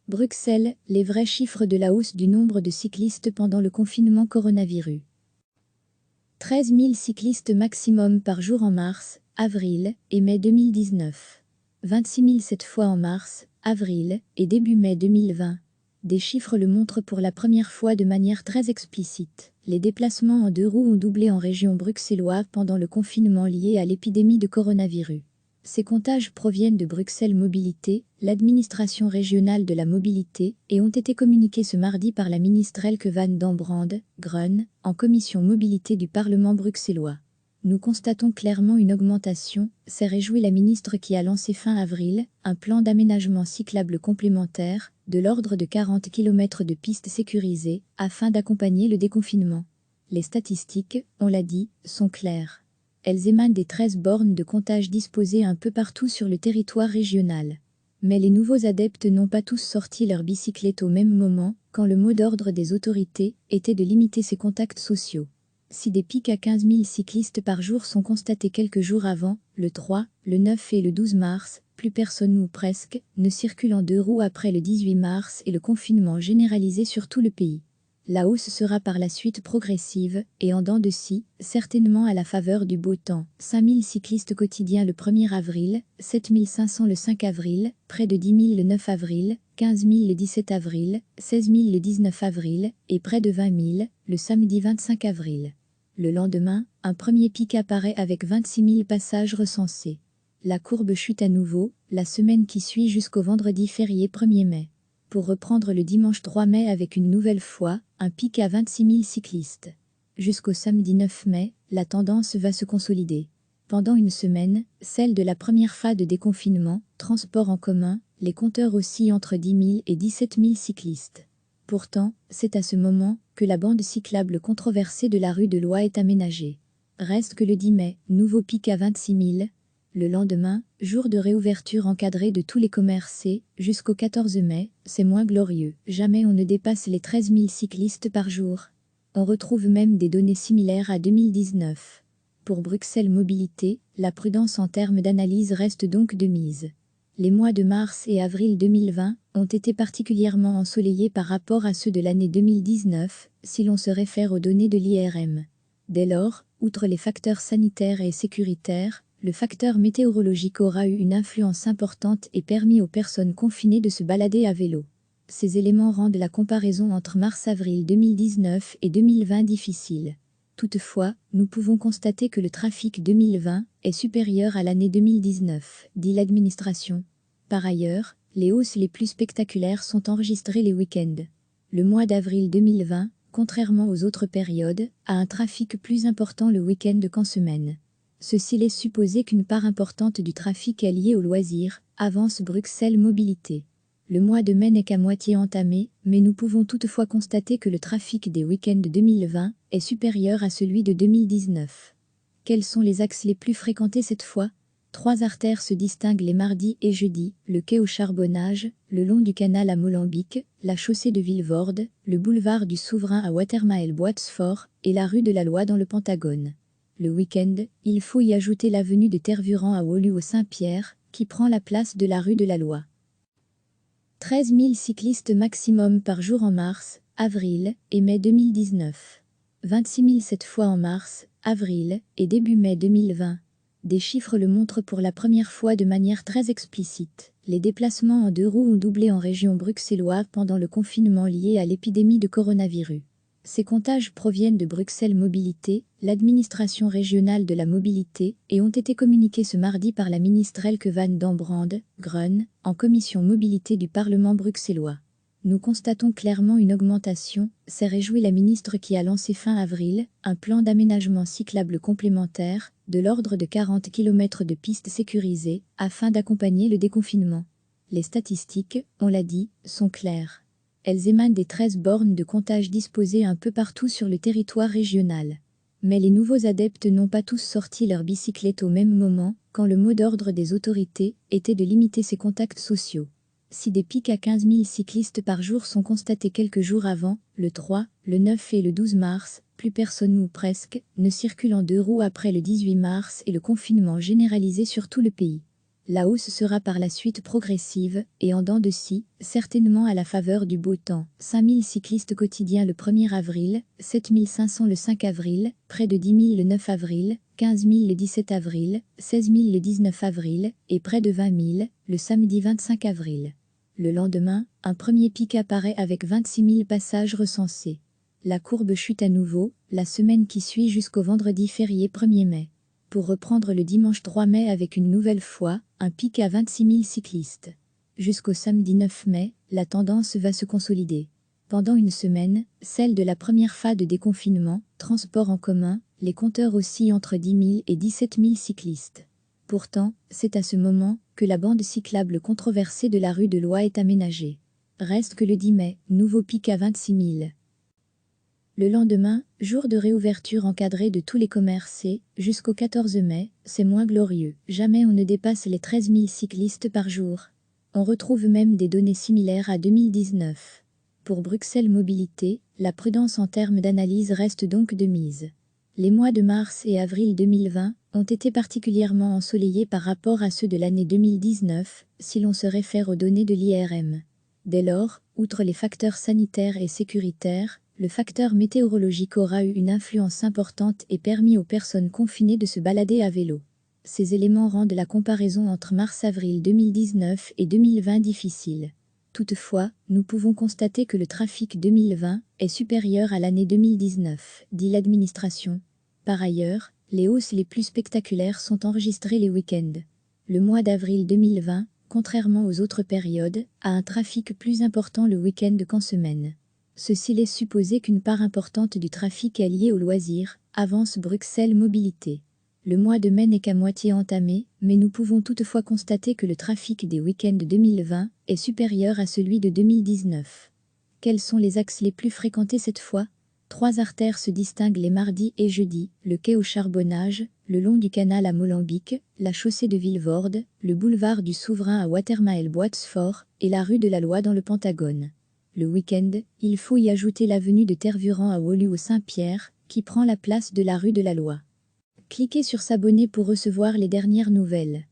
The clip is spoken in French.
Bruxelles, les vrais chiffres de la hausse du nombre de cyclistes pendant le confinement coronavirus. 13 000 cyclistes maximum par jour en mars, avril et mai 2019. 26 000 cette fois en mars, avril et début mai 2020. Des chiffres le montrent pour la première fois de manière très explicite. Les déplacements en 2 roues ont doublé en région bruxelloise pendant le confinement lié à l'épidémie de coronavirus. Ces comptages proviennent de Bruxelles Mobilité, l'administration régionale de la mobilité, et ont été communiqués ce mardi par la ministre Elke van den Brande, Grun, en commission mobilité du Parlement bruxellois. Nous constatons clairement une augmentation, s'est réjouie la ministre qui a lancé fin avril un plan d'aménagement cyclable complémentaire, de l'ordre de 40 km de pistes sécurisées, afin d'accompagner le déconfinement. Les statistiques, on l'a dit, sont claires. Elles émanent des 13 bornes de comptage disposées un peu partout sur le territoire régional. Mais les nouveaux adeptes n'ont pas tous sorti leur bicyclette au même moment, quand le mot d'ordre des autorités était de limiter ces contacts sociaux. Si des pics à 15 000 cyclistes par jour sont constatés quelques jours avant, le 3, le 9 et le 12 mars, plus personne ou presque ne circule en 2 roues après le 18 mars et le confinement généralisé sur tout le pays. La hausse sera par la suite progressive et en dents de scie, certainement à la faveur du beau temps. 5 000 cyclistes quotidiens le 1er avril, 7 500 le 5 avril, près de 10 000 le 9 avril, 15 000 le 17 avril, 16 000 le 19 avril et près de 20 000 le samedi 25 avril. Le lendemain, un premier pic apparaît avec 26 000 passages recensés. La courbe chute à nouveau, la semaine qui suit jusqu'au vendredi férié 1er mai. Pour reprendre le dimanche 3 mai avec une nouvelle fois, un pic à 26 000 cyclistes. Jusqu'au samedi 9 mai, la tendance va se consolider. Pendant une semaine, celle de la première phase de déconfinement, transport en commun, les compteurs oscillent entre 10 000 et 17 000 cyclistes. Pourtant, c'est à ce moment que la bande cyclable controversée de la rue de Loi est aménagée. Reste que le 10 mai, nouveau pic à 26 000. Le lendemain, jour de réouverture encadrée de tous les commerces et, jusqu'au 14 mai, c'est moins glorieux. Jamais on ne dépasse les 13 000 cyclistes par jour. On retrouve même des données similaires à 2019. Pour Bruxelles Mobilité, la prudence en termes d'analyse reste donc de mise. Les mois de mars et avril 2020 ont été particulièrement ensoleillés par rapport à ceux de l'année 2019, si l'on se réfère aux données de l'IRM. Dès lors, outre les facteurs sanitaires et sécuritaires, le facteur météorologique aura eu une influence importante et permis aux personnes confinées de se balader à vélo. Ces éléments rendent la comparaison entre mars-avril 2019 et 2020 difficile. Toutefois, nous pouvons constater que le trafic 2020 est supérieur à l'année 2019, dit l'administration. Par ailleurs, les hausses les plus spectaculaires sont enregistrées les week-ends. Le mois d'avril 2020, contrairement aux autres périodes, a un trafic plus important le week-end qu'en semaine. Ceci laisse supposer qu'une part importante du trafic est liée aux loisirs, avance Bruxelles Mobilité. Le mois de mai n'est qu'à moitié entamé, mais nous pouvons toutefois constater que le trafic des week-ends 2020 est supérieur à celui de 2019. Quels sont les axes les plus fréquentés cette fois ? 3 artères se distinguent les mardis et jeudis, le quai au Charbonnage, le long du canal à Molenbeek, la chaussée de Vilvoorde, le boulevard du Souverain à Watermael-Boitsfort et la rue de la Loi dans le Pentagone. Le week-end, il faut y ajouter l'avenue de Tervuren à Woluwe-Saint-Pierre, qui prend la place de la rue de la Loi. 13 000 cyclistes maximum par jour en mars, avril et mai 2019. 26 000 cette fois en mars, avril et début mai 2020. Des chiffres le montrent pour la première fois de manière très explicite. Les déplacements en 2 roues ont doublé en région bruxelloise pendant le confinement lié à l'épidémie de coronavirus. Ces comptages proviennent de Bruxelles Mobilité, l'administration régionale de la mobilité, et ont été communiqués ce mardi par la ministre Elke van den Brande, Grun, en commission mobilité du Parlement bruxellois. Nous constatons clairement une augmentation, s'est réjouie la ministre qui a lancé fin avril un plan d'aménagement cyclable complémentaire, de l'ordre de 40 km de pistes sécurisées, afin d'accompagner le déconfinement. Les statistiques, on l'a dit, sont claires. Elles émanent des 13 bornes de comptage disposées un peu partout sur le territoire régional. Mais les nouveaux adeptes n'ont pas tous sorti leur bicyclette au même moment, quand le mot d'ordre des autorités était de limiter ces contacts sociaux. Si des pics à 15 000 cyclistes par jour sont constatés quelques jours avant, le 3, le 9 et le 12 mars, plus personne ou presque ne circule en 2 roues après le 18 mars et le confinement généralisé sur tout le pays. La hausse sera par la suite progressive, et en dents de scie, certainement à la faveur du beau temps. 5000 cyclistes quotidiens le 1er avril, 7500 le 5 avril, près de 10 000 le 9 avril, 15 000 le 17 avril, 16 000 le 19 avril, et près de 20 000 le samedi 25 avril. Le lendemain, un premier pic apparaît avec 26 000 passages recensés. La courbe chute à nouveau, la semaine qui suit jusqu'au vendredi férié 1er mai. Pour reprendre le dimanche 3 mai avec une nouvelle fois, un pic à 26 000 cyclistes. Jusqu'au samedi 9 mai, la tendance va se consolider. Pendant une semaine, celle de la première phase de déconfinement, transport en commun, les compteurs oscillent entre 10 000 et 17 000 cyclistes. Pourtant, c'est à ce moment que la bande cyclable controversée de la rue de Loie est aménagée. Reste que le 10 mai, nouveau pic à 26 000. Le lendemain, jour de réouverture encadrée de tous les commerces et, jusqu'au 14 mai, c'est moins glorieux. Jamais on ne dépasse les 13 000 cyclistes par jour. On retrouve même des données similaires à 2019. Pour Bruxelles Mobilité, la prudence en termes d'analyse reste donc de mise. Les mois de mars et avril 2020 ont été particulièrement ensoleillés par rapport à ceux de l'année 2019, si l'on se réfère aux données de l'IRM. Dès lors, outre les facteurs sanitaires et sécuritaires, le facteur météorologique aura eu une influence importante et permis aux personnes confinées de se balader à vélo. Ces éléments rendent la comparaison entre mars-avril 2019 et 2020 difficile. Toutefois, nous pouvons constater que le trafic 2020 est supérieur à l'année 2019, dit l'administration. Par ailleurs, les hausses les plus spectaculaires sont enregistrées les week-ends. Le mois d'avril 2020, contrairement aux autres périodes, a un trafic plus important le week-end qu'en semaine. Ceci laisse supposer qu'une part importante du trafic est liée aux loisirs, avance Bruxelles Mobilité. Le mois de mai n'est qu'à moitié entamé, mais nous pouvons toutefois constater que le trafic des week-ends 2020 est supérieur à celui de 2019. Quels sont les axes les plus fréquentés cette fois ? 3 artères se distinguent les mardis et jeudis, le quai au Charbonnage, le long du canal à Molenbeek, la chaussée de Vilvoorde, le boulevard du Souverain à Watermael-Boitsfort et la rue de la Loi dans le Pentagone. Le week-end, il faut y ajouter l'avenue de Tervuren à Woluwe-Saint-Pierre, qui prend la place de la rue de la Loi. Cliquez sur s'abonner pour recevoir les dernières nouvelles.